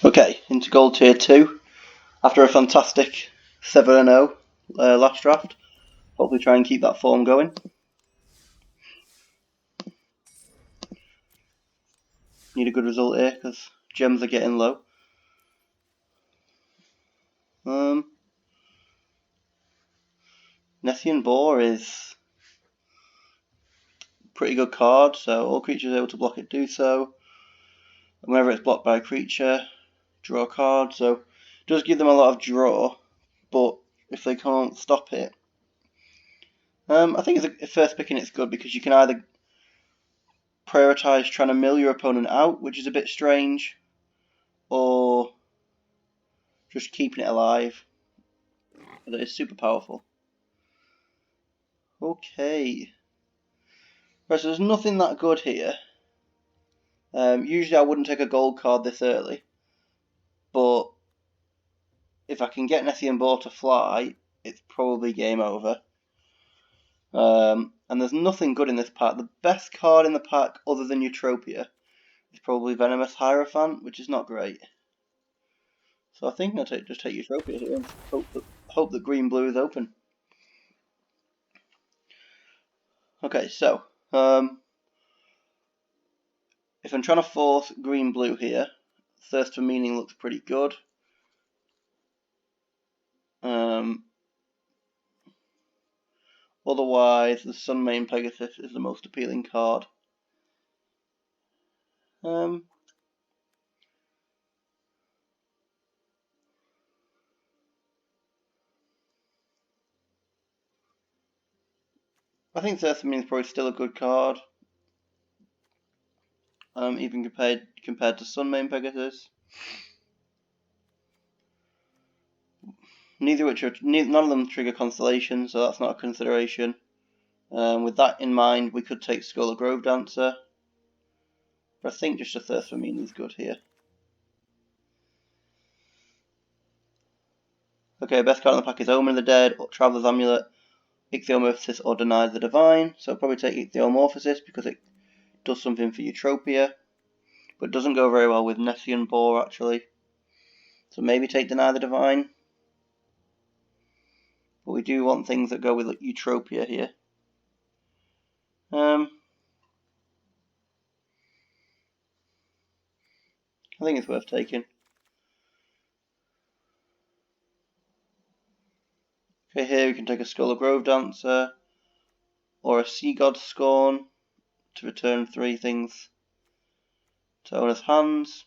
Okay, into gold tier 2. After a fantastic 7-0 last draft, hopefully try and keep that form going. Need a good result here because gems are getting low. Nessian Boar is a pretty good card, so all creatures able to block it do so. And whenever it's blocked by a creature, draw a card. So it does give them a lot of draw, but if they can't stop it, I think it's first picking it's good because you can either prioritize trying to mill your opponent out, which is a bit strange, or just keeping it alive. But it is super powerful. Okay. Right, so there's nothing that good here. Usually I wouldn't take a gold card this early, but if I can get Nessian Boar to fly, it's probably game over. And there's nothing good in this pack. The best card in the pack, other than Eutropia, is probably Venomous Hierophant, which is not great. So I think I'll just take Eutropia here and hope that green-blue is open. Okay, so if I'm trying to force green-blue here, Thirst for Meaning looks pretty good. Otherwise, the Sunmane Pegasus is the most appealing card. I think Thirst for Meaning is probably still a good card, even compared to Sunmane Pegasus. None of them trigger Constellation, so that's not a consideration. With that in mind, we could take Skull of Grove Dancer, but I think just a Thirst for Meaning is good here. Okay, best card in the pack is Omen of the Dead, or Traveler's Amulet, Ichthyomorphosis, or Deny the Divine. So I'll probably take Ichthyomorphosis because it does something for Eutropia, but it doesn't go very well with Nessian Boar actually. So maybe take Deny the Divine. But we do want things that go with Eutropia here. I think it's worth taking. Okay, here we can take a Skull of Grove Dancer or a Sea God Scorn to return 3 things to owner's hands.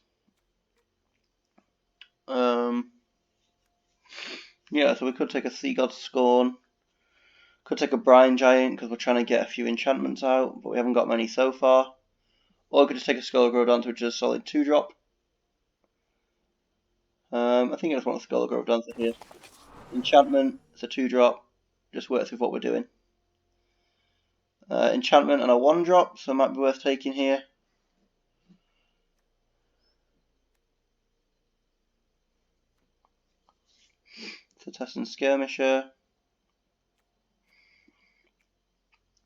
Yeah, so we could take a Sea God Scorn. Could take a Brine Giant because we're trying to get a few enchantments out, but we haven't got many so far. Or we could just take a Skull of Grove Dancer, which is a solid 2-drop. I think I just want a Skull of Grove Dancer here. Enchantment, it's a 2-drop, just works with what we're doing. Enchantment and a 1-drop, so it might be worth taking here. So Tessin Skirmisher.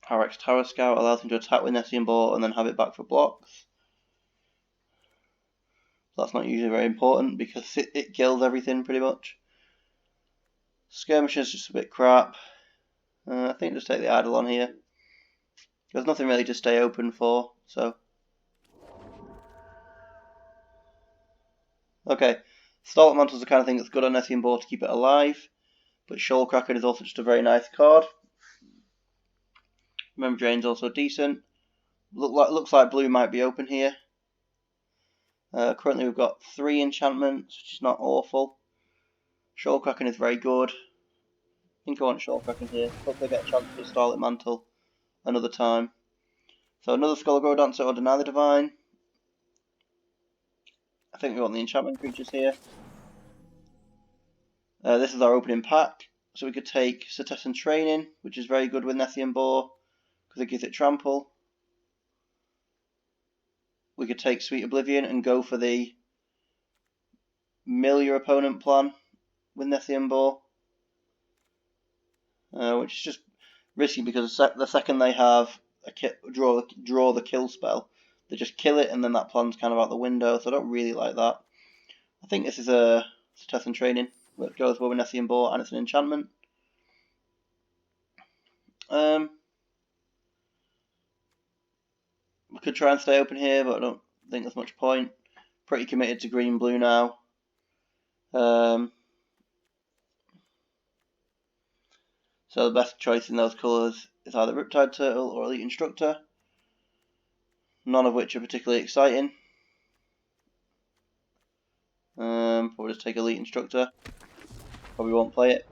Harex Tower Scout allows him to attack with Nessian Boar and then have it back for blocks. That's not usually very important because it kills everything pretty much. Skirmisher's just a bit crap. I think just take the Eidolon here. There's nothing really to stay open for, so. Okay, Stalwart Mantle's the kind of thing that's good on Nessian Boar to keep it alive, but Shoal Kraken is also just a very nice card. Memory Drain's also decent. Looks like blue might be open here. Currently we've got 3 enchantments, which is not awful. Shoal Kraken is very good. I think I want Shoal Kraken here. Hopefully I get a chance to Starlit Mantle another time. So another Skull of Grove Dancer or Deny the Divine. I think we want the enchantment creatures here. This is our opening pack. So we could take Setessan Training, which is very good with Nessian Boar, because it gives it trample. We could take Sweet Oblivion and go for the mill your opponent plan with Nessian Boar, which is just risky because the second they have a draw the kill spell, they just kill it and then that plan's kind of out the window, so I don't really like that. I think this is a test and training. It goes well with Nessian Boar, and it's an enchantment. We could try and stay open here, but I don't think there's much point. Pretty committed to green-blue now. So the best choice in those colours is either Riptide Turtle or Elite Instructor, none of which are particularly exciting. Probably just take Elite Instructor. Probably won't play it.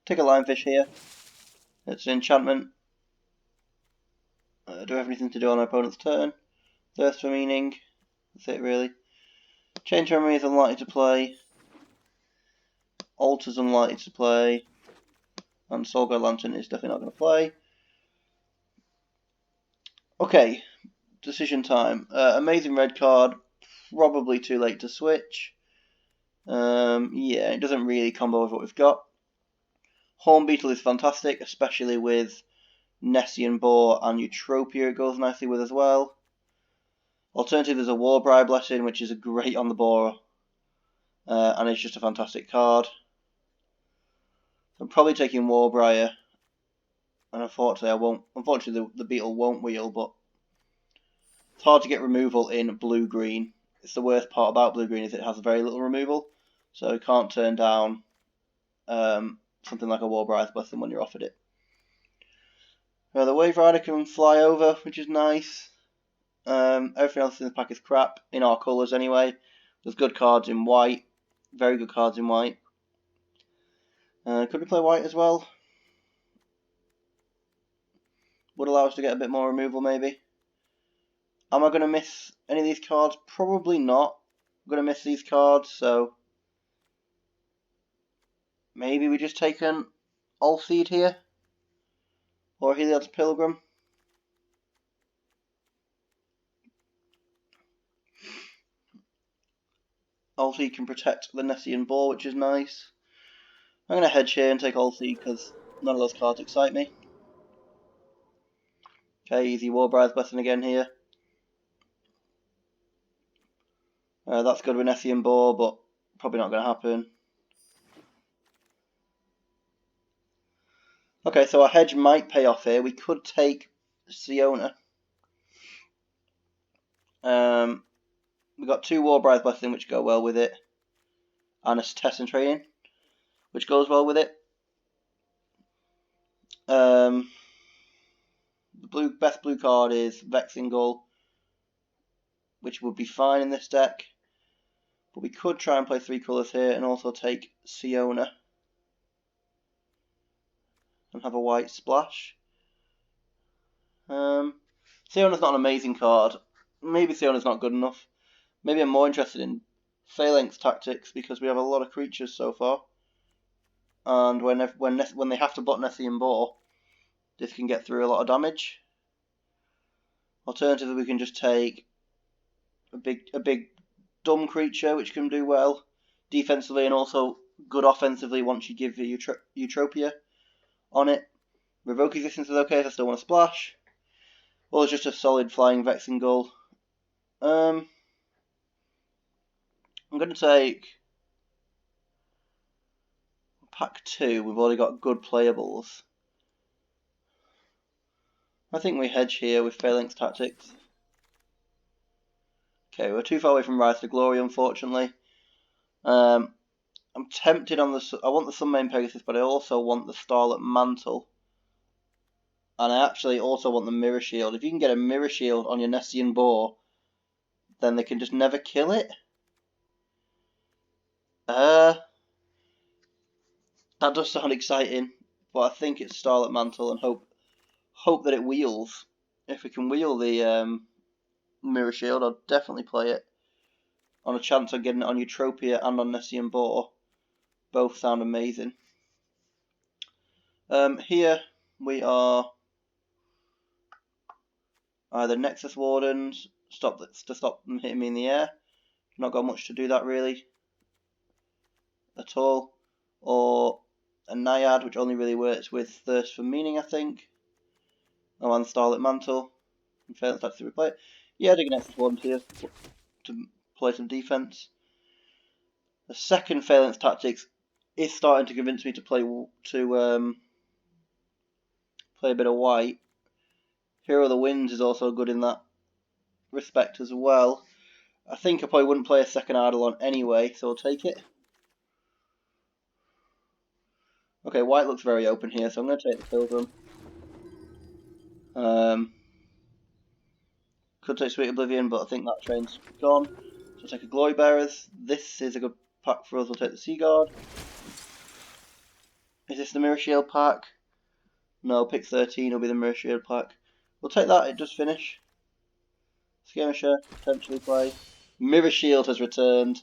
Take a Lionfish here. It's an enchantment. Do have anything to do on our opponent's turn. Thirst for Meaning. That's it really. Change Memory is unlikely to play. Altar's unlikely to play. And Soul Guard Lantern is definitely not going to play. Okay, decision time. Amazing red card. Probably too late to switch. Yeah, it doesn't really combo with what we've got. Horn Beetle is fantastic, especially with Nessian Boar and Eutropia it goes nicely with as well. Alternative, there's a Warbriar Blessing, which is great on the boar, and it's just a fantastic card. So I'm probably taking Warbriar, and unfortunately I won't. Unfortunately, the beetle won't wheel, but it's hard to get removal in blue-green. It's the worst part about blue-green is it has very little removal, so you can't turn down something like a Warbriar's Blessing when you're offered it. The Wave Rider can fly over, which is nice. Everything else in the pack is crap, in our colours anyway. There's good cards in white, very good cards in white. Could we play white as well? Would allow us to get a bit more removal maybe. Am I going to miss any of these cards? Probably not. I'm going to miss these cards, so maybe we just take an All-Seed here? Or Heliod's Pilgrim? All-Seed can protect the Nessian Boar, which is nice. I'm going to hedge here and take All-Seed because none of those cards excite me. Okay, easy Warbriar's Blessing again here. That's good with Nessian Boar, but probably not going to happen. Okay, so our hedge might pay off here. We could take Siona. We've got two Warbriar's Blessing, which go well with it, and a test and training, which goes well with it. The best blue card is Vexing Gull, which would be fine in this deck. But we could try and play three colours here and also take Siona and have a white splash. Siona's not an amazing card. Maybe Siona's not good enough. Maybe I'm more interested in Phalanx Tactics because we have a lot of creatures so far. And when they have to block Nessian Boar, this can get through a lot of damage. Alternatively, we can just take a big dumb creature which can do well defensively and also good offensively once you give the Eutropia on it. Revoke Existence is okay if I still want to splash. Or it's just a solid flying Vexing Gull. I'm going to take pack 2. We've already got good playables. I think we hedge here with Phalanx Tactics. Okay, we're too far away from Rise to Glory, unfortunately. I'm tempted on the. I want the Sunmane Pegasus, but I also want the Starlit Mantle. And I actually also want the Mirror Shield. If you can get a Mirror Shield on your Nessian Boar, then they can just never kill it. That does sound exciting, but I think it's Starlit Mantle and hope that it wheels. If we can wheel the Mirror Shield, I'll definitely play it. On a chance of getting it on Eutropia and on Nessian Boar. Both sound amazing. Here we are either Nexus Wardens, to stop them hitting me in the air. Not got much to do that really at all. Or a Naiad, which only really works with Thirst for Meaning, I think. Oh, and Starlit Mantle. And Phalanx Tactics to replay it. Yeah, dig an Nexus Wardens here to play some defense. The second Phalanx Tactics is starting to convince me to play a bit of white. Hero of the Winds is also good in that respect as well. I think I probably wouldn't play a second Eidolon anyway, so I'll take it. Okay, white looks very open here, so I'm going to take the Pilgrim. Could take Sweet Oblivion, but I think that train's gone. So I'll take a Glory Bearers. This is a good pack for us. We'll take the Sea Guard. Is this the Mirror Shield pack? No, pick 13 will be the Mirror Shield pack. We'll take that, it does finish. Skirmisher, potentially play. Mirror Shield has returned.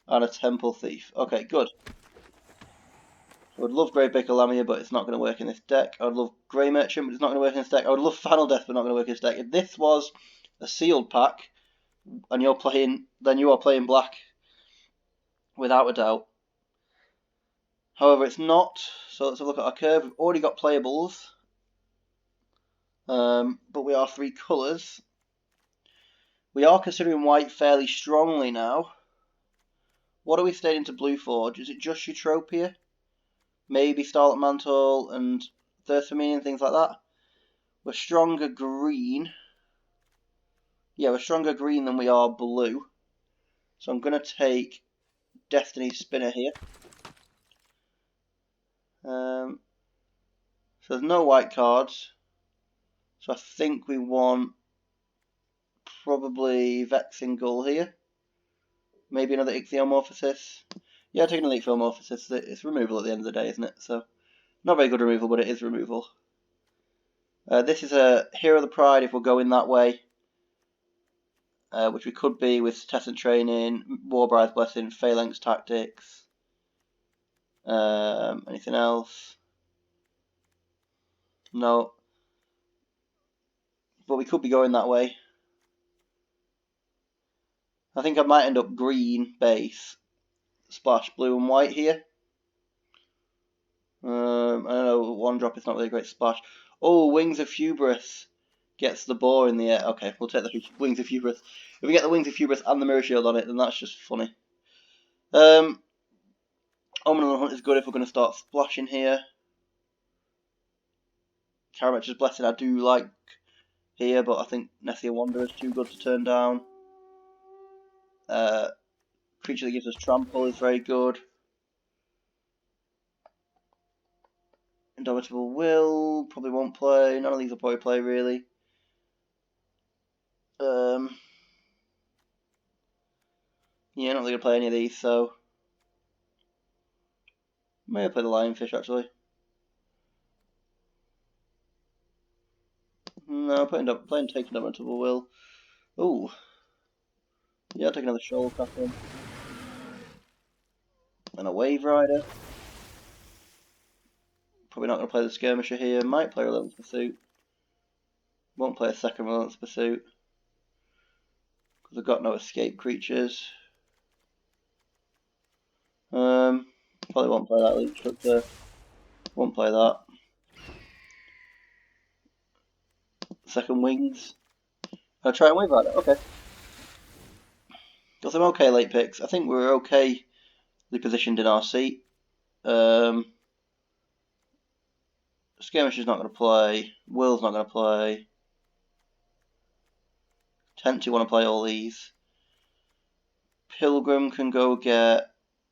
And a Temple Thief. Okay, good. I would love Grey Baker Lamia, but it's not going to work in this deck. I would love Grey Merchant, but it's not going to work in this deck. I would love Final Death, but not going to work in this deck. If this was a sealed pack, and you're playing, then you are playing black, without a doubt. However, it's not. So let's have a look at our curve. We've already got playables, but we are 3 colours. We are considering white fairly strongly now. What are we staying into blue for? Is it just Eutropia? Maybe Starlight Mantle and Thirst for Meaning, things like that. We're stronger green. Yeah, we're stronger green than we are blue. So I'm going to take Destiny Spinner here. So there's no white cards. So I think we want probably Vexing Gull here. Maybe another Ichthyomorphosis. Yeah, taking an Ichthyomorphosis. It's removal at the end of the day, isn't it? So not very good removal, but it is removal. This is a Hero of the Pride if we're going that way. Which we could be with Tessent Training, Warbride's Blessing, Phalanx Tactics. Anything else? No. But we could be going that way. I think I might end up green base, splash blue and white here. I don't know, 1 drop is not really a great splash. Oh, Wings of Hubris gets the boar in the air. Okay, we'll take the Wings of Hubris. If we get the Wings of Hubris and the Mirror Shield on it, then that's just funny. Omen of the Hunt is good if we're going to start splashing here. Karametra's Blessing I do like here, but I think Nessian Wanderer is too good to turn down. Creature that gives us Trample is very good. Indomitable Will probably won't play. None of these will probably play really. Yeah, not really gonna play any of these, so maybe I'll play the Lionfish actually. No, playing take Indomitable Will. Ooh. Yeah, I'll take another Shoal Captain. And a Wave Rider. Probably not going to play the Skirmisher here. Might play Relentless Pursuit. Won't play a second Relentless Pursuit. Because I've got no escape creatures. Probably won't play that Elite Instructor. Won't play that. Second Wings. I'll try and Wave Rider. Okay. Got some okay late picks. I think we're okayly positioned in our seat. Skirmisher's not going to play. Will's not going to play. Tend to want to play all these. Pilgrim can go get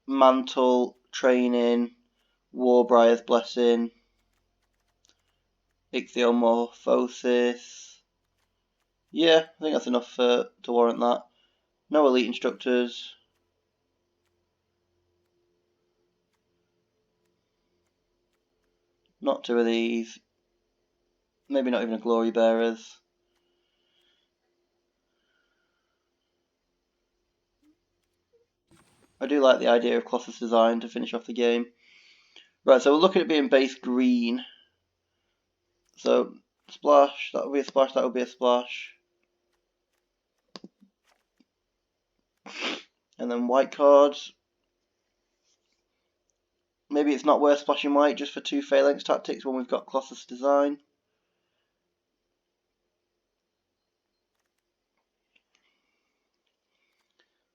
Mantle, Training, Warbriar's Blessing, Ichthyomorphosis. Yeah, I think that's enough to warrant that. No Elite Instructors. Not 2 of these. Maybe not even a Glory Bearers. I do like the idea of Colossus Design to finish off the game. Right, so we're looking at being base green. So, splash, that would be a splash, that would be a splash. And then white cards. Maybe it's not worth splashing white just for 2 Phalanx Tactics when we've got Colossus Design.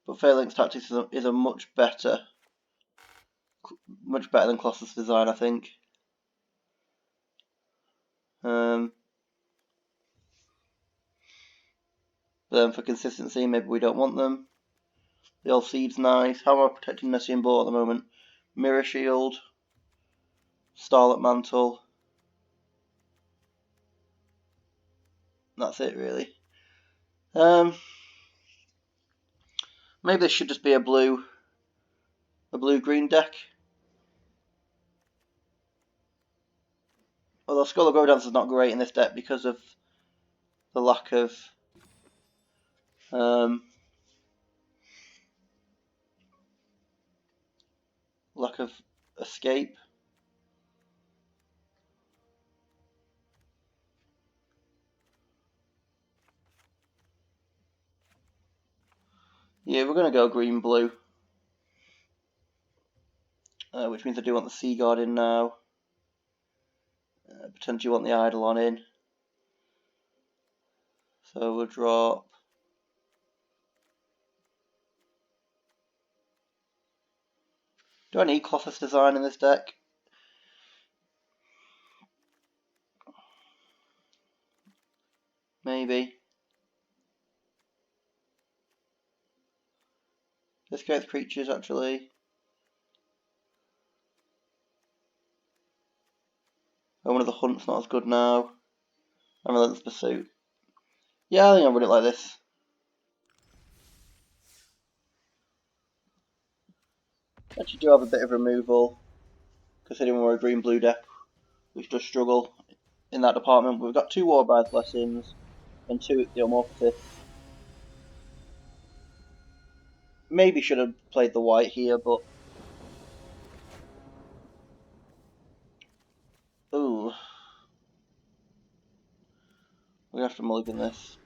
But Phalanx Tactics is a much better than Colossus Design, I think. But then for consistency, maybe we don't want them. The old Seed's nice. How am I protecting Nessian Boar at the moment? Mirror Shield, Starlit Mantle. That's it, really. Maybe this should just be a blue-green deck. Although Skull of Godance is not great in this deck because of the lack of escape. Yeah, we're going to go green-blue. Which means I do want the Sea God in now. Potentially want the Eidolon in. So we'll drop. Do I need Colossus Design in this deck? Maybe. Let's go with creatures actually. Oh, one of the Hunt's not as good now. And Relentless Pursuit. Yeah, I think I'll run it like this. Actually do have a bit of removal, considering we're a green-blue deck, which does struggle in that department. We've got 2 Warbird's Blessings and 2 Theomorphosis. Maybe should have played the white here, but ooh, we have to mulligan this.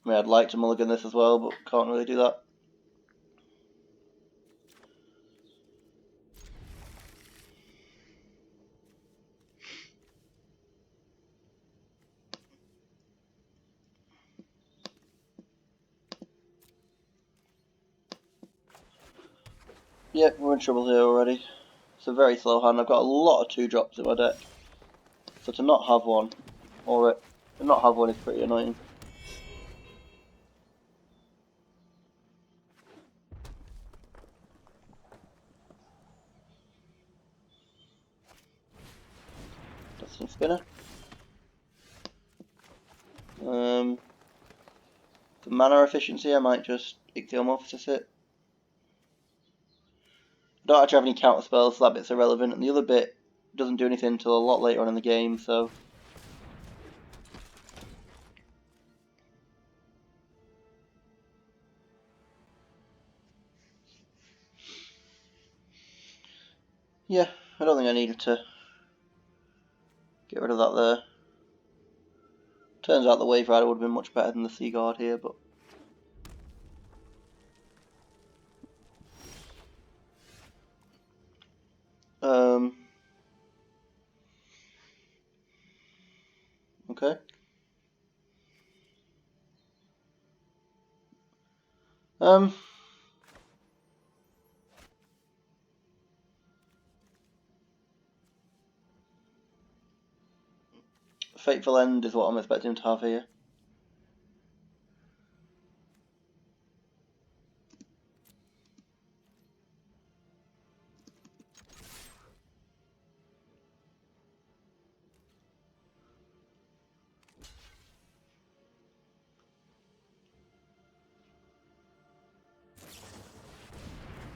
I mean, I'd like to mulligan this as well, but can't really do that. Yep, we're in trouble here already. It's a very slow hand. I've got a lot of 2-drops in my deck, so to not have one, is pretty annoying. Dusting Spinner. For mana efficiency, I might just Ichthyomorphosis it. I don't actually have any counter spells, so that bit's irrelevant, and the other bit doesn't do anything until a lot later on in the game, so. Yeah, I don't think I needed to get rid of that there. Turns out the Wave Rider would have been much better than the Sea Guard here, but. Okay. Fateful End is what I'm expecting to have here.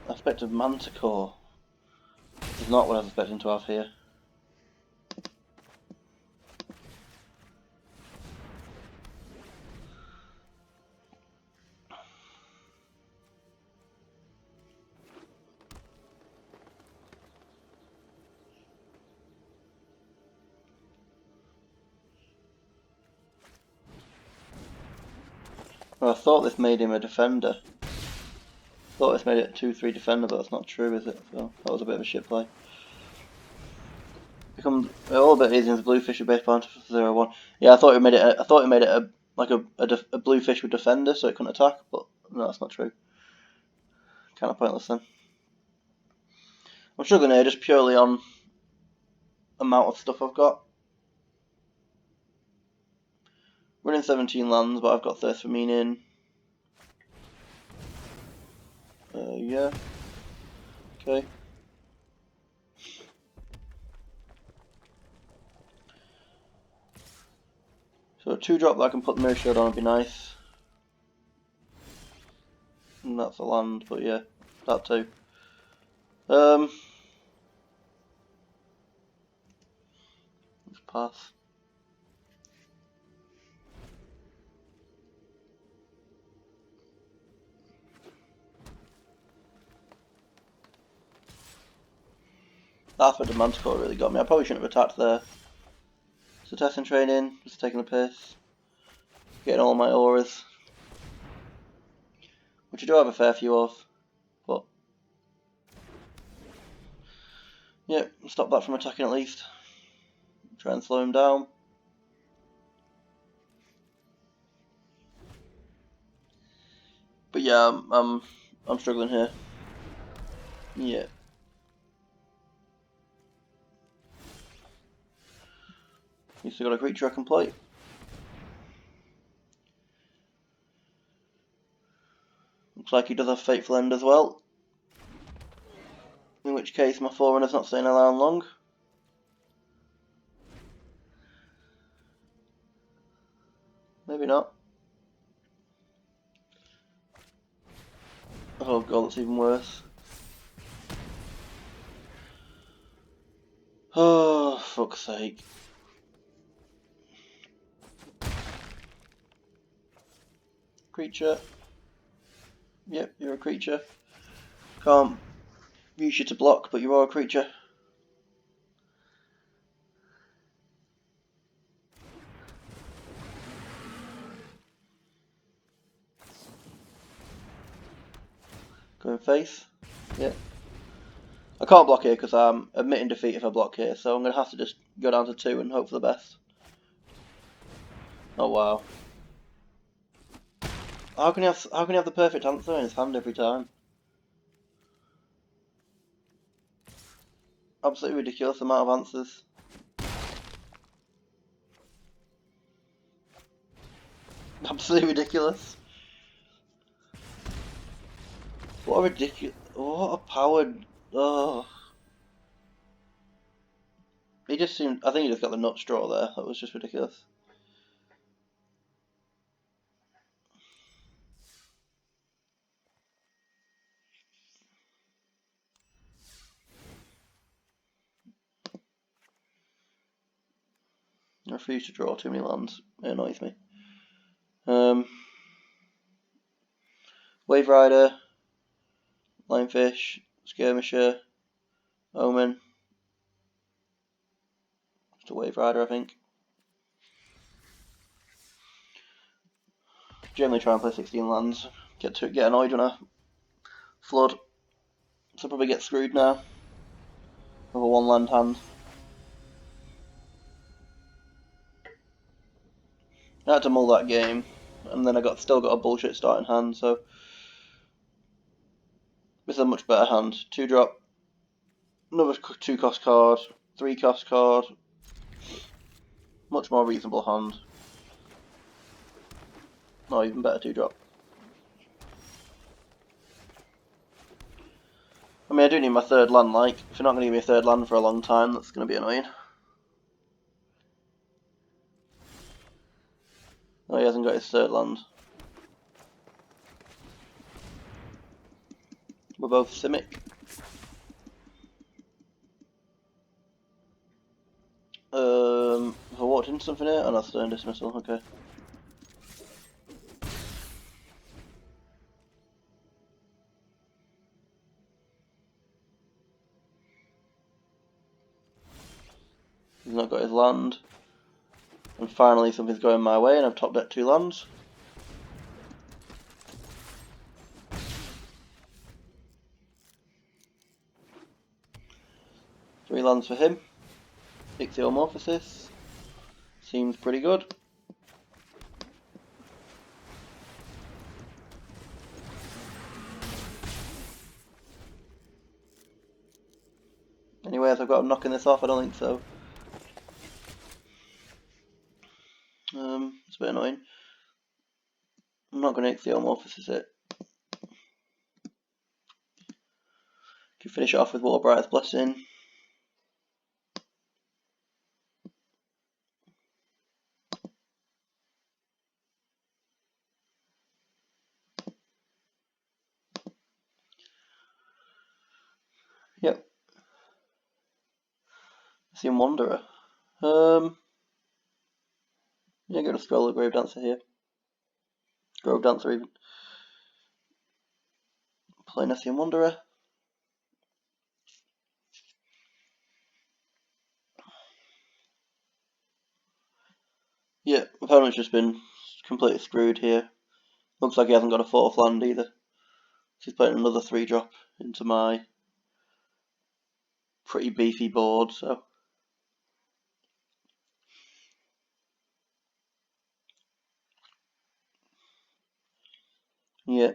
Aspect of Manticore is not what I was expecting to have here. Well, I thought this made him a defender. Thought this made it a 2-3 defender, but that's not true, is it? So that was a bit of a shit play. Becomes a little bit easier as Bluefish at base point 0-1. Yeah, I thought it made it like a blue fish with defender, so it couldn't attack. But no, that's not true. Kind of pointless then. I'm struggling here just purely on amount of stuff I've got. Running 17 lands, but I've got Thirst for Meaning. Yeah. Okay. So a 2-drop that I can put the Mirror Shield on would be nice. And that's a land, but yeah, that too. Let's pass. That's where the Manticore really got me. I probably shouldn't have attacked there. So testing training, just taking a piss. Getting all my auras. Which I do have a fair few of. But yeah, stop that from attacking at least. Try and slow him down. But yeah, I'm struggling here. Yeah. He's still got a creature I can play. Looks like he does have Fateful End as well. In which case my Forerunner's not staying around long. Maybe not. Oh god, that's even worse. Oh, fuck's sake. Creature. Yep, you're a creature. Can't use you to block, but you are a creature. Going face. Yep. I can't block here because I'm admitting defeat if I block here, so I'm going to have to just go down to 2 and hope for the best. Oh wow. How can he have the perfect answer in his hand every time? Absolutely ridiculous amount of answers. Absolutely ridiculous. What a ridiculous... What a powered... Oh. He just seemed... I think he just got the nut straw there. That was just ridiculous. I refuse to draw too many lands. It annoys me. Wave Rider, Lionfish, Skirmisher, Omen. Just a Wave Rider, I think. Generally try and play 16 lands. Get annoyed when I flood. So I'll probably get screwed now. With a 1 land hand. I had to mull that game, and then I still got a bullshit starting hand, so this is a much better hand. 2-drop, another 2-cost card, 3-cost card, much more reasonable hand. No, even better 2-drop. I mean, I do need my 3rd land, like, if you're not going to give me a 3rd land for a long time, that's going to be annoying. Oh, he hasn't got his 3rd land. We're both Simic. Have I walked into something here? Oh no, Stern Dismissal, okay. He's not got his land. And finally something's going my way and I've top decked 2 lands. Three lands for him. Ichthyomorphosis. Seems pretty good. Anyway, have I got him knocking this off? I don't think so. It's a bit annoying. I'm not going to Theomorphosis it. Can finish it off with Warbriar's Blessing. Yep. Nessian Wanderer. Yeah, go to Scroll the Grave Dancer here. Grove Dancer even. Play Nessian Wanderer. Yeah, opponent's just been completely screwed here. Looks like he hasn't got a 4th land either. So he's putting another 3-drop into my pretty beefy board, so. Yeah.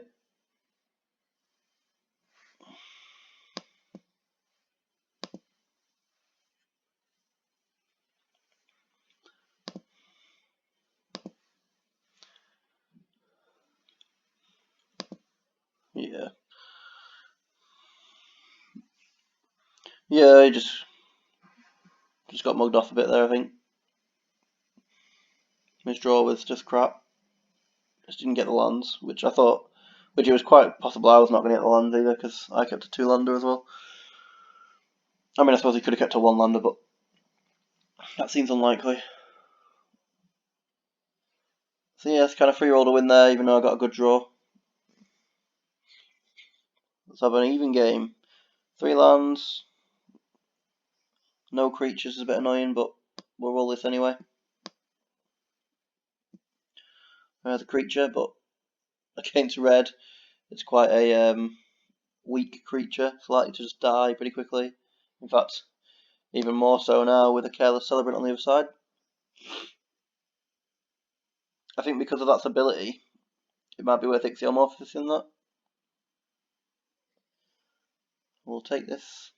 Yeah. Yeah, he just got mugged off a bit there, I think. His draw was just crap. Just didn't get the lands, which it was quite possible I was not going to get the lands either, because I kept a 2-lander as well. I mean, I suppose he could have kept a 1-lander, but that seems unlikely. So yeah, it's kind of 3-roll to win there, even though I got a good draw. Let's have an even game. 3 lands, no creatures is a bit annoying, but we'll roll this anyway. There's a creature, but against red, it's quite a weak creature. It's likely to just die pretty quickly. In fact, even more so now with a Careless Celebrant on the other side. I think because of that ability, it might be worth Ixiomorphosis in that. We'll take this.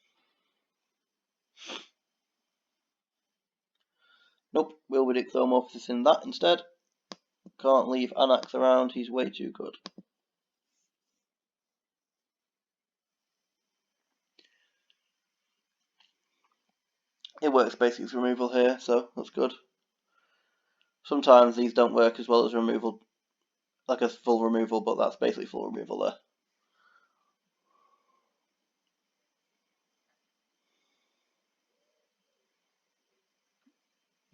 Nope, we'll with Ixiomorphosis in that instead. Can't leave Anax around, he's way too good. It works basically as removal here, so that's good. Sometimes these don't work as well as removal, like a full removal, but that's basically full removal there.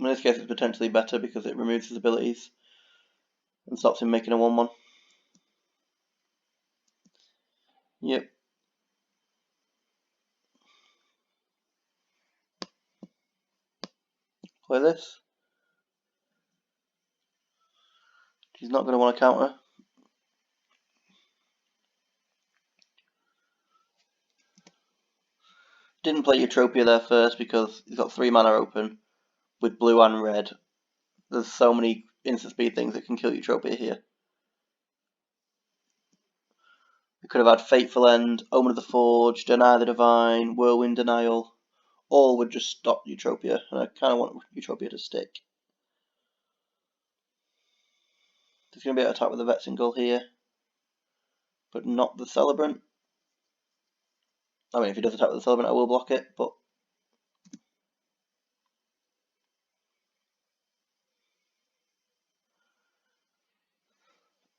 In this case it's potentially better because it removes his abilities and stops him making a 1-1. Yep. Play this. He's not going to want to counter. Didn't play Eutropia there first because he's got 3 mana open with blue and red. There's so many instant speed things that can kill Eutropia here. We could have had Fateful End, Omen of the Forge, Deny the Divine, Whirlwind Denial. All would just stop Eutropia, and I kind of want Eutropia to stick. There's going to be an attack with the Vetsingle here, but not the Celebrant. I mean, if he does attack with the Celebrant, I will block it, but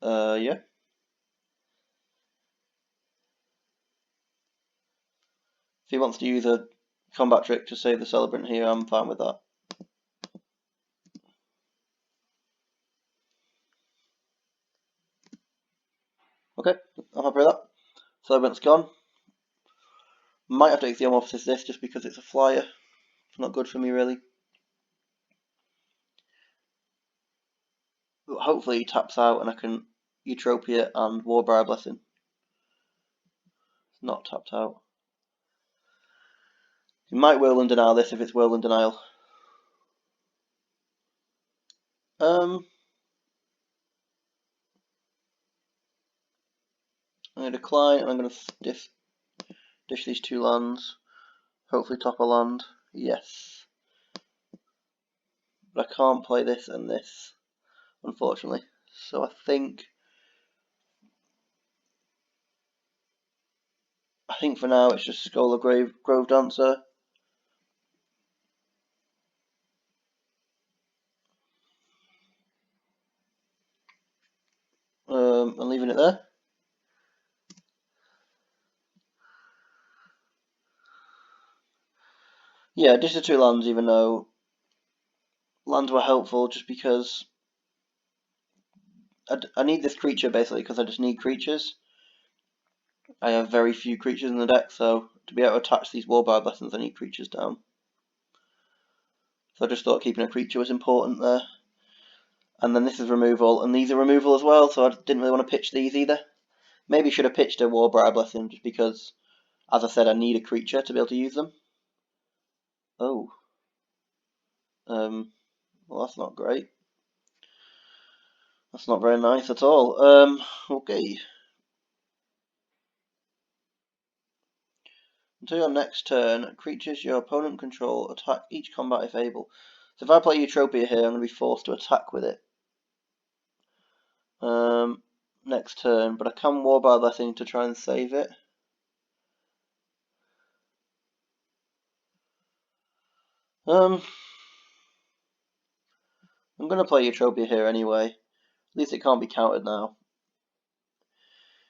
yeah. If he wants to use a combat trick to save the Celebrant here, I'm fine with that. Okay, I'm happy with that. Celebrant's gone. Might have to take the Theomorphosis this just because it's a flyer. It's not good for me really. But hopefully he taps out and I can Eutropia and Warbriar Blessing. It's not tapped out. You might Whirlwind Denial this if it's Whirlwind Denial. I'm going to decline and I'm going to dish these 2 lands. Hopefully top a land. Yes. But I can't play this and this, unfortunately. So I think for now it's just Scholar Grove Dancer. And leaving it there. Yeah, just the 2 lands, even though lands were helpful just because I need this creature basically because I just need creatures. I have very few creatures in the deck, so to be able to attach these Warbard Lessons I need creatures down. So I just thought keeping a creature was important there. And then this is removal, and these are removal as well, so I didn't really want to pitch these either. Maybe should have pitched a Warbriar Blessing just because, as I said, I need a creature to be able to use them. Oh. Well, that's not great. That's not very nice at all. Okay. Until your next turn, creatures your opponent control attack each combat if able. So if I play Eutropia here, I'm going to be forced to attack with it. Next turn, but I can Warbard Blessing to try and save it. I'm going to play Eutropia here anyway. At least it can't be countered now.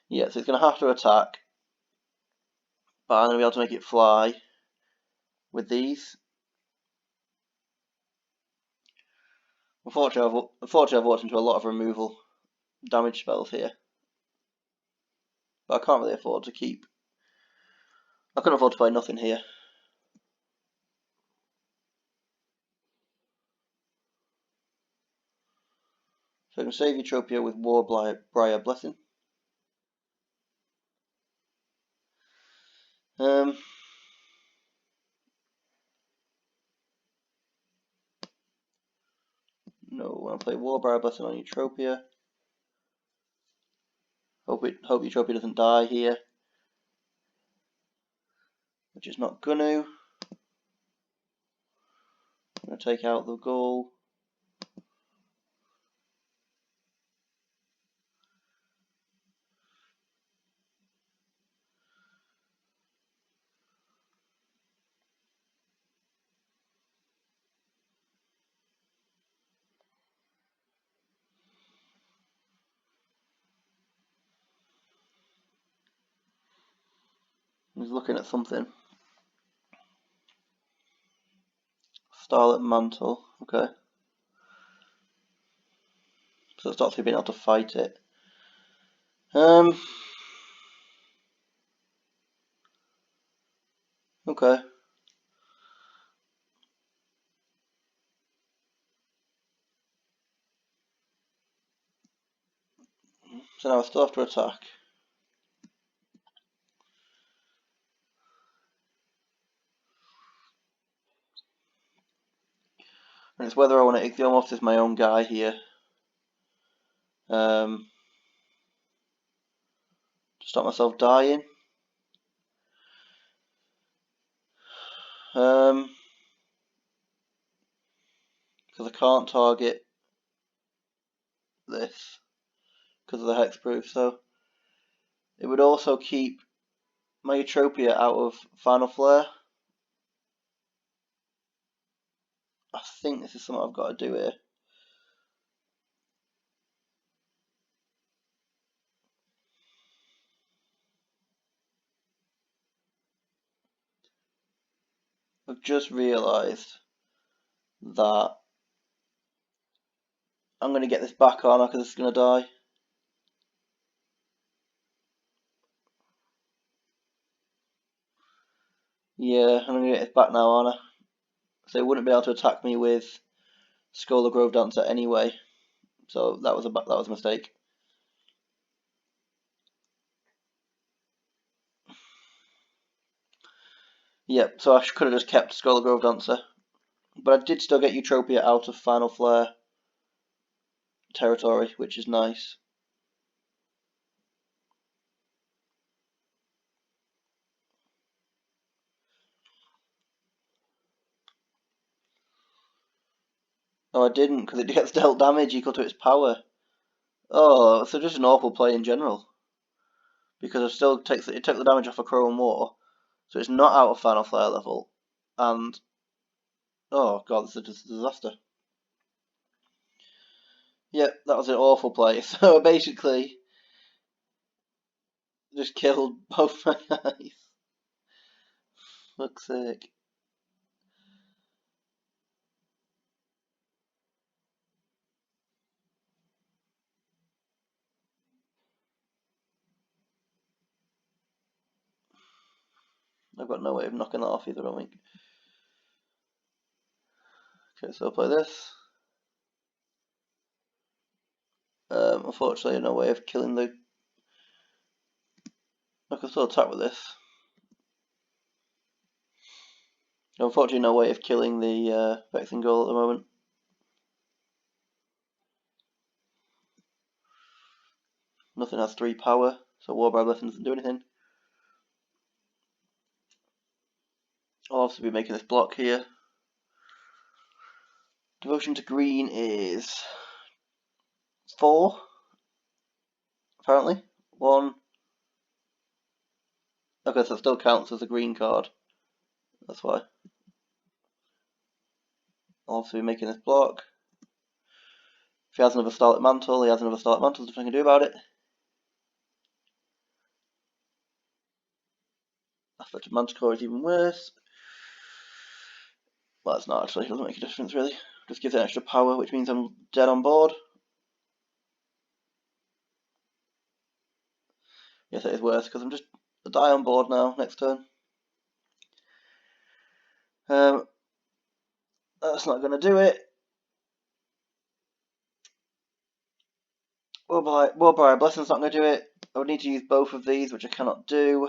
Yeah, so it's going to have to attack. But I'm going to be able to make it fly with these. Unfortunately, I've walked into a lot of removal damage spells here. But I can't really afford to keep. I couldn't afford to play nothing here. So I can save Eutropia with Warbriar Blessing. No, when I play Warbriar Blessing on Eutropia. Hope Eutropia doesn't die here. Which is not gonna. I'm gonna take out the Ghoul. He's looking at something. Starlit Mantle, okay. So it stops you being able to fight it. Okay. So now I still have to attack. And it's whether I want to Ichthyomorph as my own guy here. To stop myself dying. Because I can't target this because of the hexproof, so it would also keep my Eutropia out of Final Flare. I think this is something I've got to do here. I've just realised that I'm going to get this back on because it's going to die. Yeah, I'm going to get this back now, aren't I? So it wouldn't be able to attack me with Scholar Grove Dancer anyway. So that was a mistake. Yep, so I could have just kept Scholar Grove Dancer. But I did still get Eutropia out of Final Flare territory, which is nice. Oh, I didn't, because it gets dealt damage equal to its power. Oh, so just an awful play in general. Because it still takes it took the damage off a Chrome War, so it's not out of Final Flare level. And oh god, this is a disaster. Yep, that was an awful play. So basically, just killed both my guys. Fuck's sake. I've got no way of knocking that off either, I don't think. Okay, so I'll play this. Unfortunately, no way of killing the... I can still attack with this. Unfortunately, no way of killing the Vexing Goal at the moment. Nothing has 3 power, so Warbribe Blessing doesn't do anything. I'll also be making this block here. Devotion to green is 4, apparently. 1. Okay, so it still counts as a green card. That's why. I'll also be making this block. If he has another Starlit Mantle, he has another Starlit Mantle, there's nothing I can do about it. Affected Manticore is even worse. Well, it's not actually, it doesn't make a difference really. Just gives it extra power, which means I'm dead on board. Yes, it is worse, because I'm just a die on board now, next turn. That's not going to do it. Warbribe Blessing's not going to do it. I would need to use both of these, which I cannot do.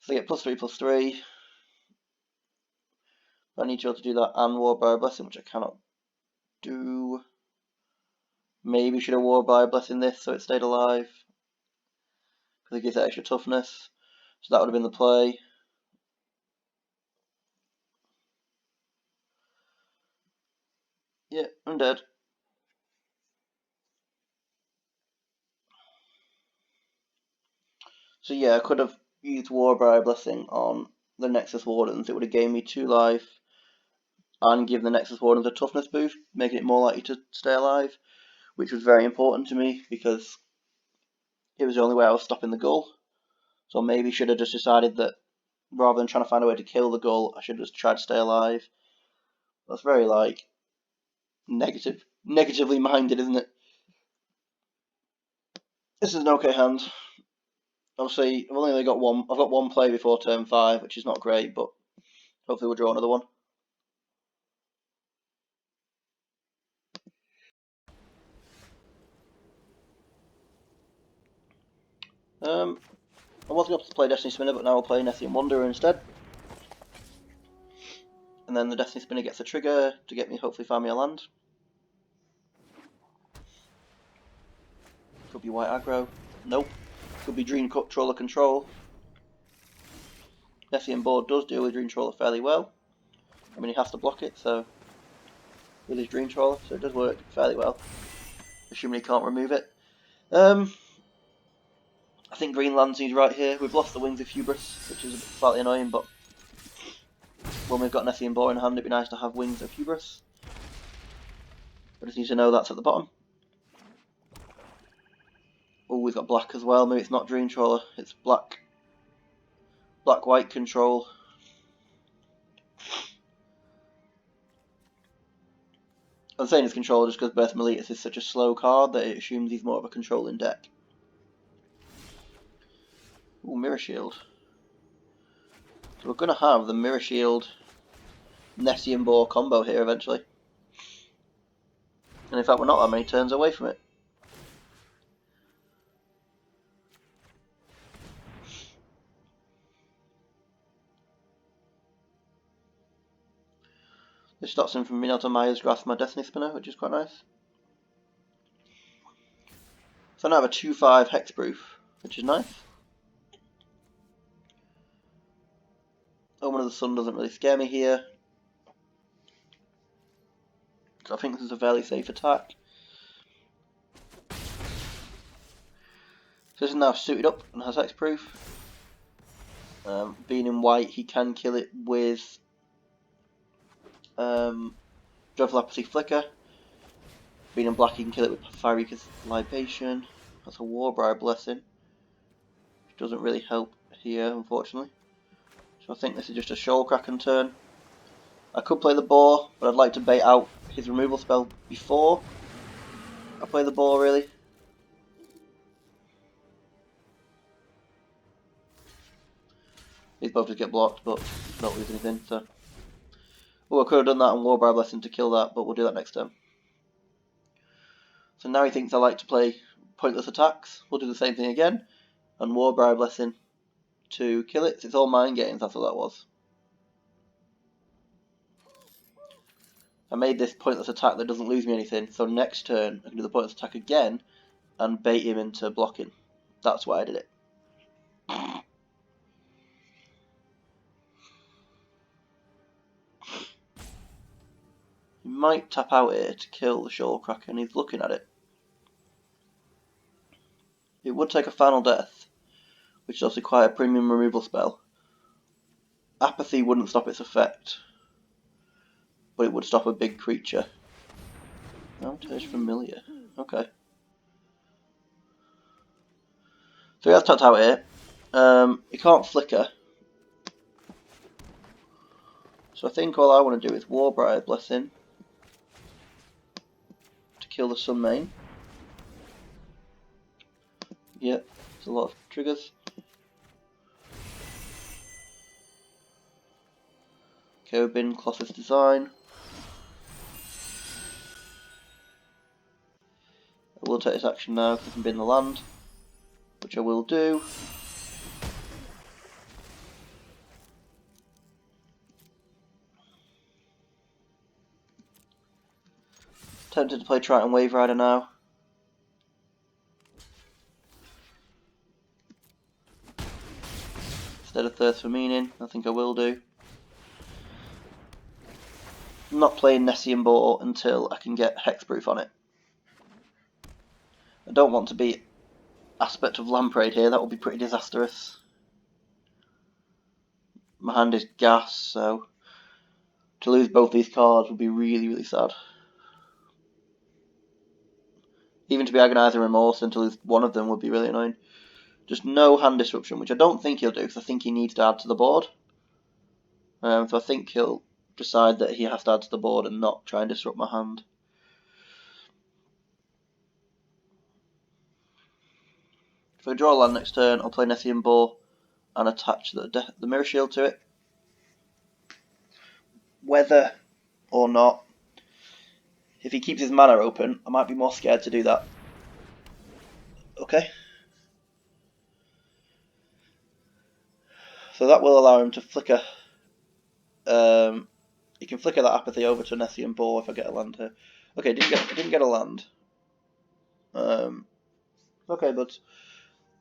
So I get +3/+3. I need to be able to do that and Warbribe Blessing, which I cannot do. Maybe should have Warbribe Blessing this so it stayed alive, because it gives it extra toughness. So that would have been the play. Yeah, I'm dead. So yeah, I could have used Warbribe Blessing on the Nexus Wardens. It would have gained me 2 life and given the Nexus Wardens a toughness boost, making it more likely to stay alive, which was very important to me because it was the only way I was stopping the Gull. So maybe should have just decided that rather than trying to find a way to kill the Gull, I should have just tried to stay alive. That's very like negatively minded, isn't it? This is an okay hand. Obviously, I've only got one. I've got one play before turn 5, which is not great, but hopefully we'll draw another one. I was going to play Destiny Spinner, but now I'll play Nessian Wanderer instead. And then the Destiny Spinner gets a trigger to get me, hopefully find me a land. Could be white aggro. Nope. Could be Dream Trawler control. Nessian Board does deal with Dream Trawler fairly well. I mean, he has to block it, so with his Dream Trawler, so it does work fairly well. Assuming he can't remove it. I think green lands need right here. We've lost the Wings of Hubris, which is a bit slightly annoying, but when we've got Nessian Boar in hand, it'd be nice to have Wings of Hubris. I just need to know that's at the bottom. Oh, we've got black as well. Maybe it's not Dream Trawler, it's black-white control. I'm saying it's control just because Birth Meletus is such a slow card that it assumes he's more of a controlling deck. Ooh, Mirror Shield. So we're going to have the Mirror Shield Nessian Boar combo here eventually. And in fact, we're not that many turns away from it. This stops him from being able to Maya's Grasp my Destiny Spinner, which is quite nice. So now I have a 2/5 Hexproof, which is nice. Omen of the Sun doesn't really scare me here. So I think this is a fairly safe attack. So this is now suited up and has hexproof. Being in white, he can kill it with Dreadful Apathy Flicker. Being in black, he can kill it with Fiery Libation. That's a Warbriar Blessing, which doesn't really help here, unfortunately. So I think this is just a Shoalkraken turn. I could play the Boar, but I'd like to bait out his removal spell before I play the Boar, really. These both just get blocked, but don't lose anything, so... Oh, I could have done that on Warbriar Blessing to kill that, but we'll do that next turn. So now he thinks I like to play pointless attacks. We'll do the same thing again, and Warbriar Blessing to kill it. It's all mind games, that's what that was. I made this pointless attack that doesn't lose me anything, so next turn I can do the pointless attack again and bait him into blocking. That's why I did it. He might tap out here to kill the Shoalkraken. He's looking at it. It would take a Final Death, which is obviously quite a premium removal spell. Apathy wouldn't stop its effect, but it would stop a big creature. Outage Familiar. Okay. So he has tapped out here. He can't flicker. So I think all I want to do is Warbriar Blessing to kill the Sunmane. Yep, there's a lot of triggers. Bin Colossus Design. I will take this action now because I can bin the land, which I will do. Tempted to play Triton Wave Rider now. Instead of Thirst for Meaning, I think I will do. I'm not playing Nessian Boar until I can get hexproof on it. I don't want to be Aspect of Lamprey here, that would be pretty disastrous. My hand is gas, so to lose both these cards would be really, really sad. Even to be Agonizing Remorse and to lose one of them would be really annoying. Just no hand disruption, which I don't think he'll do, because I think he needs to add to the board. So I think he'll decide that he has to add to the board and not try and disrupt my hand. If I draw a land next turn, I'll play Nessian Boar and attach the Mirror Shield to it. Whether or not, if he keeps his mana open, I might be more scared to do that. Okay. So that will allow him to flicker. He can flicker that Apathy over to Nessian Boar if I get a land here. Okay, didn't get a land. Okay, but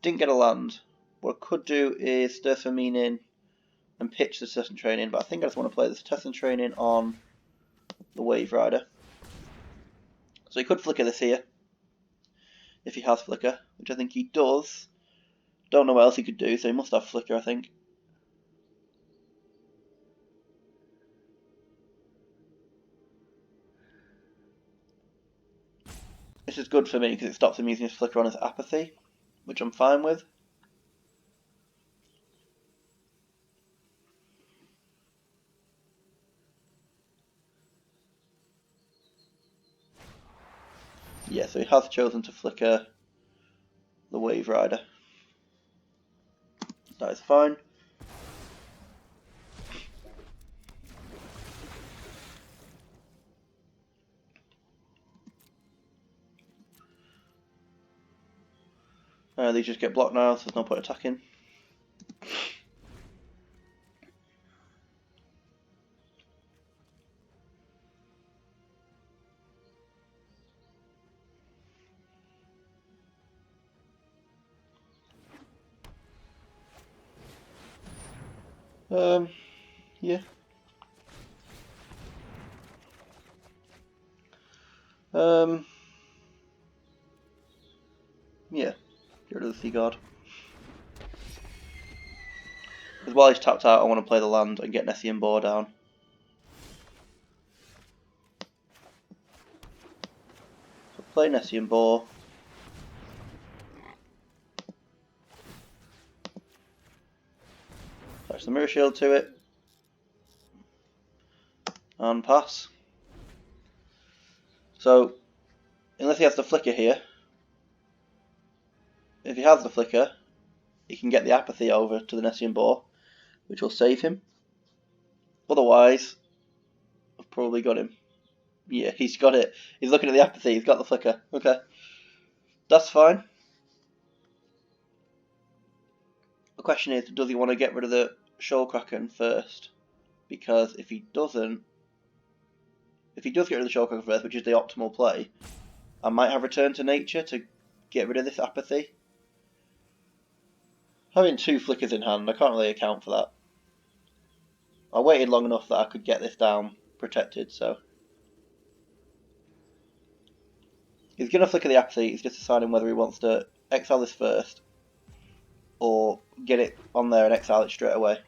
didn't get a land. What I could do is Thirst for Meaning and pitch the Test and Training, but I think I just want to play this Test and Training on the Wave Rider. So he could flicker this here, if he has flicker, which I think he does. Don't know what else he could do, so he must have flicker, I think. This is good for me because it stops him using his flicker on his Apathy, which I'm fine with. Yeah, so he has chosen to flicker the Wave Rider. That is fine. These just get blocked now, so there's no point attacking. Yeah. Yeah. Get rid of the Sea God. Because while he's tapped out, I want to play the land and get Nessian Boar down. So play Nessian Boar. Attach the Mirror Shield to it. And pass. So, unless he has the Flicker here, if he has the Flicker, he can get the Apathy over to the Nessian Boar, which will save him. Otherwise, I've probably got him. Yeah, he's got it. He's looking at the Apathy, he's got the Flicker. Okay. That's fine. The question is, does he want to get rid of the Shoalkraken first? Because if he doesn't, if he does get rid of the Shoalkraken first, which is the optimal play, I might have Return to Nature to get rid of this Apathy. Having 2 Flickers in hand, I can't really account for that. I waited long enough that I could get this down protected, so. He's going to Flicker the Apathy, he's just deciding whether he wants to exile this first, or get it on there and exile it straight away.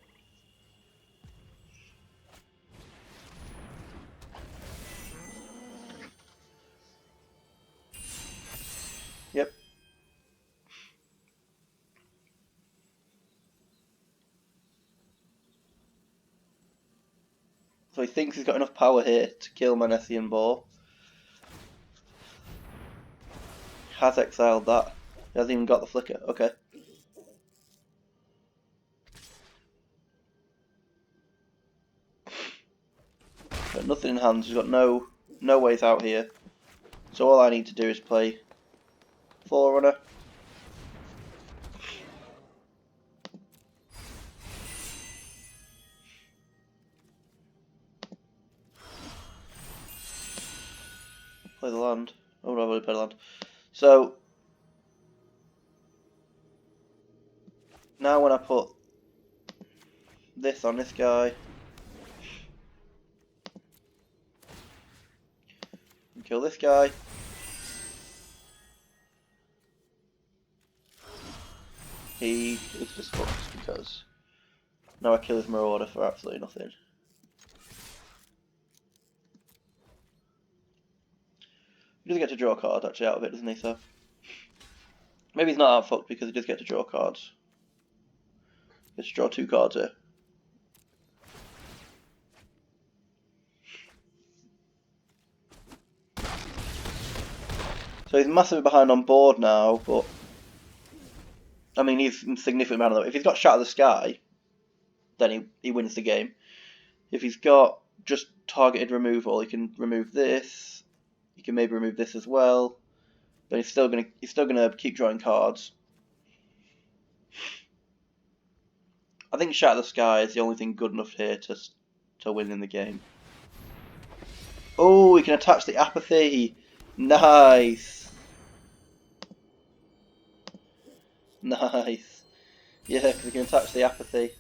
Yep. So he thinks he's got enough power here to kill my Nessian Boar. Has exiled that. He hasn't even got the Flicker. Okay. Got nothing in hand. He's got no ways out here. So all I need to do is play Forerunner. Play the land. Oh no, I'm going to play the land. So now when I put this on this guy, and kill this guy, he is just fucked because now I kill his Marauder for absolutely nothing. He does get to draw a card actually out of it, doesn't he? So maybe he's not out fucked because he does get to draw cards. He gets to draw 2 cards here. So he's massively behind on board now, but I mean he's significantly behind though. If he's got Shatter the Sky, then he wins the game. If he's got just targeted removal, he can remove this. He can maybe remove this as well. But he's still gonna keep drawing cards. I think Shatter the Sky is the only thing good enough here to win in the game. Oh, he can attach the Apathy. Nice. Nice. Yeah, because he can attach the Apathy.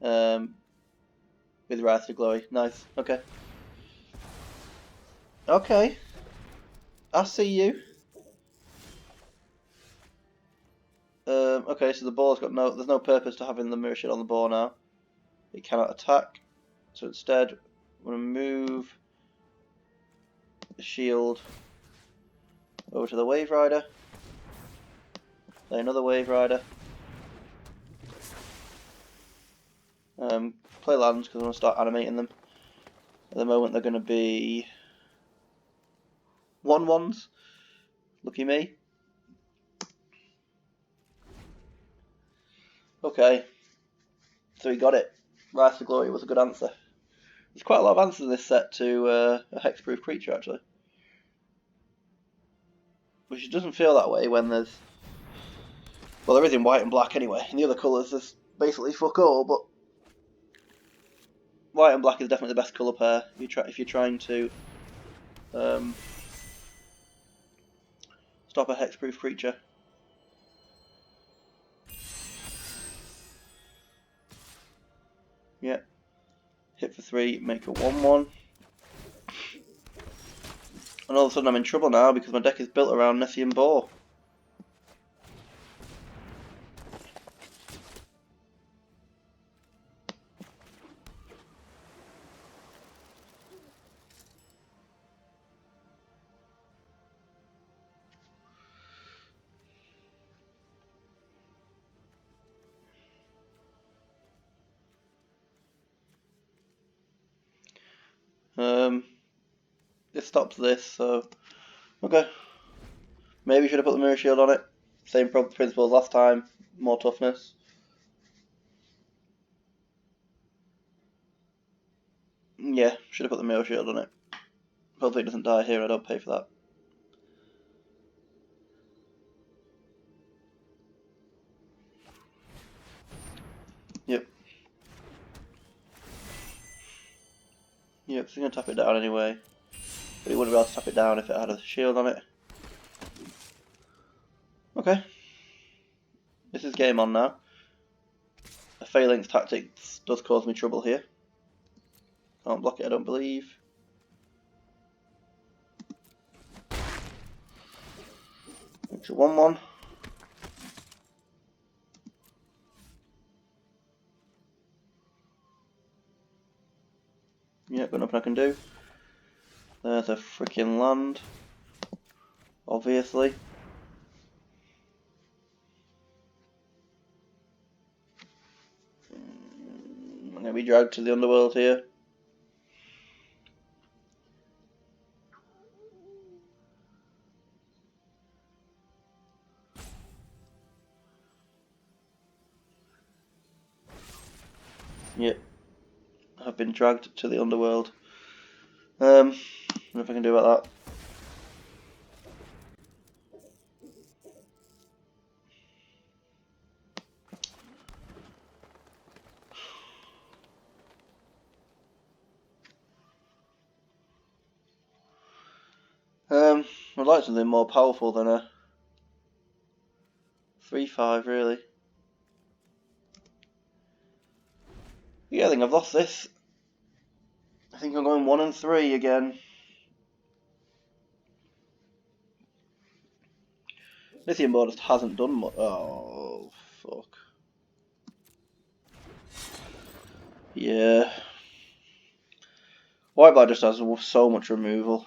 With Rise to Glory. Nice. Okay. Okay. I see you. Okay, so the boar's got there's no purpose to having the Mirror Shield on the board now. It cannot attack. So instead, I'm going to move the shield over to the Wave Rider. Play another Wave Rider. Play lands because I want to start animating them. At the moment they're going to be 1/1s. Lucky me. Okay. So he got it. Rise to Glory was a good answer. There's quite a lot of answers in this set to a hexproof creature actually. Which doesn't feel that way when there's... Well, there is in white and black anyway. In the other colours there's basically fuck all, but white and black is definitely the best colour pair if you're trying to stop a hexproof creature. Yeah. hit for 3, make a 1/1. And all of a sudden I'm in trouble now because my deck is built around Nessian Boar. It stops this, so okay. Maybe should have put the mirror shield on it. Same principle as last time, more toughness. Yeah, should have put the mirror shield on it. Hopefully it doesn't die here, I don't pay for that. Yep. Yep, so he's going to tap it down anyway. But he wouldn't be able to tap it down if it had a shield on it. Okay. This is game on now. A phalanx tactics does cause me trouble here. Can't block it, I don't believe. It's a 1/1. Yeah, got nothing I can do. There's a freaking land. Obviously. I'm going to be dragged to the underworld here. Yep. I've been dragged to the underworld. Nothing I can do about that. I'd like something more powerful than a 3/5 really. Yeah, I think I've lost this. I think I'm going 1 and 3 again. Nessian Boar just hasn't done much. Oh, fuck. Yeah. White Black just has so much removal.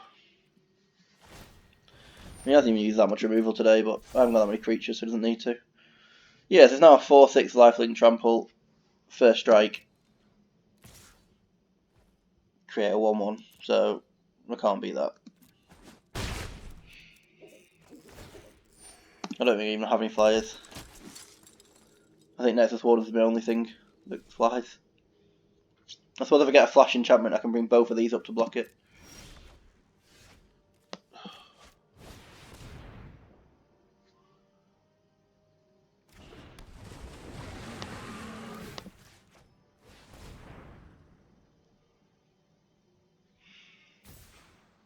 He hasn't even used that much removal today, but I haven't got that many creatures, so he doesn't need to. Yes, it's now a 4/6 lifelink trample. First strike. Create a 1/1, so I can't beat that. I don't think I even have any flyers. I think Nexus Ward is the only thing that flies. I suppose if I get a flash enchantment, I can bring both of these up to block it.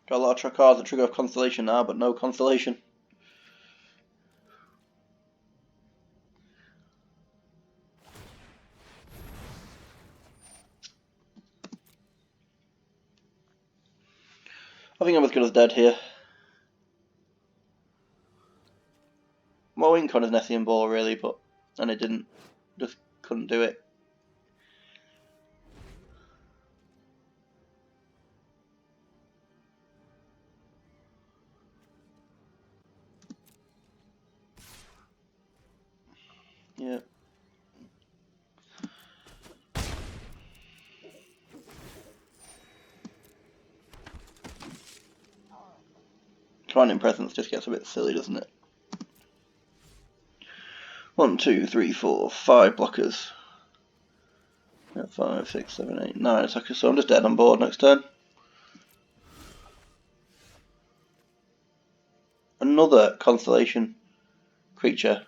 Got a lot of cards that trigger off Constellation now, but no Constellation. I think I'm as good as dead here. More ink on his Nessian Boar really, and it didn't. Just couldn't do it. Yeah. Commanding Presence just gets a bit silly, doesn't it? 1, 2, 3, 4, 5 blockers. 5, 6, 7, 8, 9 attackers, so I'm just dead on board next turn. Another Constellation creature.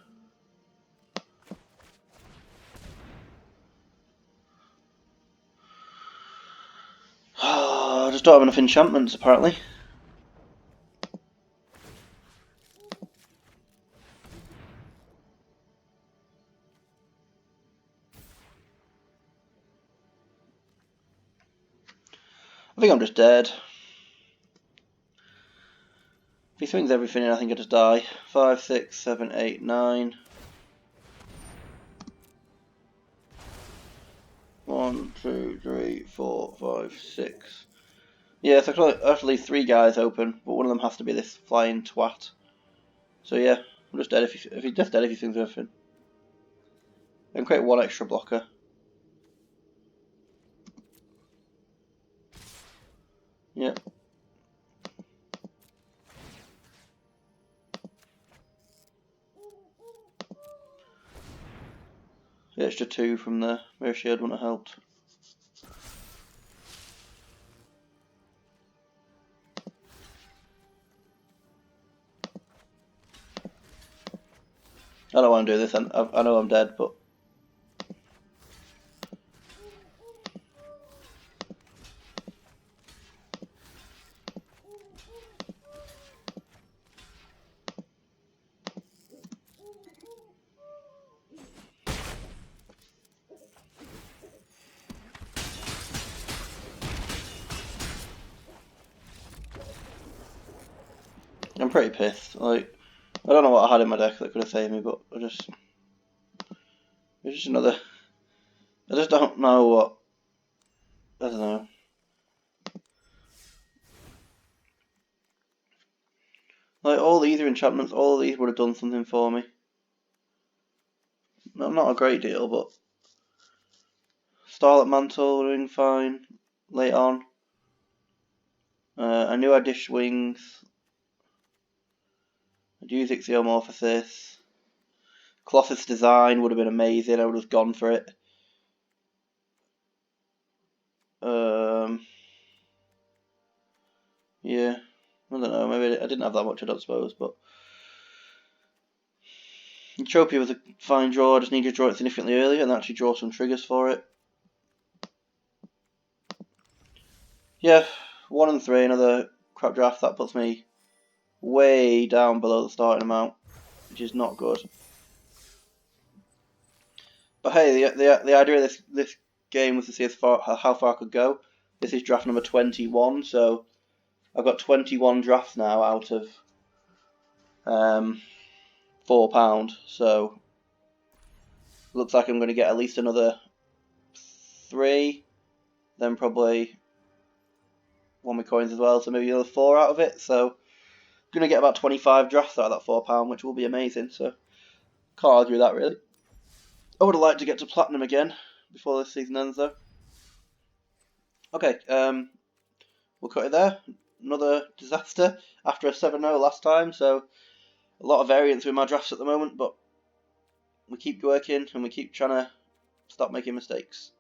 I just don't have enough enchantments apparently. think I'm just dead. If he swings everything in, I think I just die. 5, 6, 7, 8, 9. 1, 2, 3, 4, 5, 6. Yeah, so I have to leave 3 guys open, but one of them has to be this flying twat. So yeah, I'm just dead if he's just dead if he swings everything. I can create 1 extra blocker. Yep. The extra 2 from the mirror shield wouldn't have helped. I don't want to do this, and I know I'm dead, but I'm pretty pissed. Like, I don't know what I had in my deck that could have saved me, but it's just another. I just don't know what. I don't know. Like, all these are enchantments, all these would have done something for me. Not a great deal, but Starlit Mantle would have been fine late on. I knew I dished wings. I'd use Ichthyomorphosis. Colossus Design would have been amazing, I would have gone for it. Yeah, I don't know, maybe I didn't have that much, I don't suppose, but Entropia was a fine draw. I just need to draw it significantly earlier and actually draw some triggers for it. Yeah, 1 and 3, another crap draft. That puts me way down below the starting amount, which is not good. But hey, the idea of this game was to see how far I could go. This is draft number 21, so I've got 21 drafts now out of £4. So looks like I'm going to get at least another 3, then probably 1 with coins as well, so maybe another 4 out of it. So I'm going to get about 25 drafts out of that £4, which will be amazing. So can't argue with that really. I would have liked to get to platinum again before this season ends, though. Okay, we'll cut it there. Another disaster after a 7-0 last time, so a lot of variance with my drafts at the moment, but we keep working and we keep trying to stop making mistakes.